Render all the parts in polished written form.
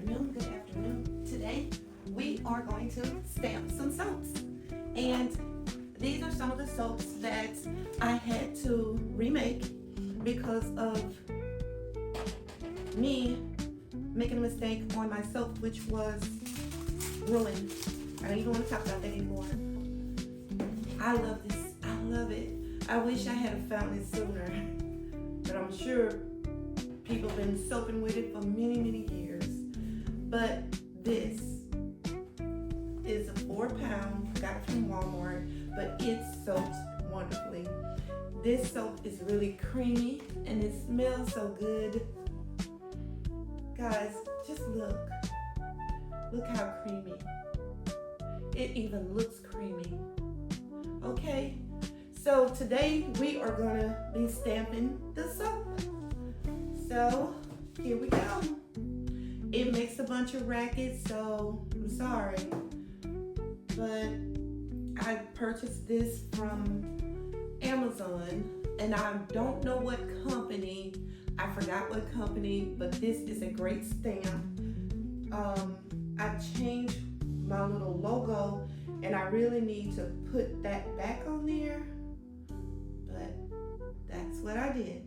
Good afternoon. Today we are going to stamp some soaps. And these are some of the soaps that I had to remake because of me making a mistake on my soap, which was ruined. I don't even want to talk about that anymore. I love this. I love it. I wish I had found it sooner, but I'm sure people have been soaping with it for many years. But this is a 4-pound, got it from Walmart, but it soaks wonderfully. This soap is really creamy and it smells so good. Guys, just look. Look how creamy. It even looks creamy. Okay, so today we are gonna be stamping the soap. So here we go. It makes a bunch of rackets, so I'm sorry, but I purchased this from Amazon and I don't know what company. I forgot what company, but this is a great stamp. I changed my little logo and I really need to put that back on there, but that's what I did.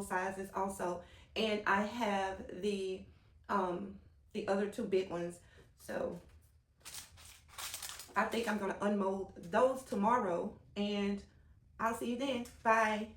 Sizes also, and I have the other two big ones, so I think I'm gonna unmold those tomorrow, and I'll see you then. Bye.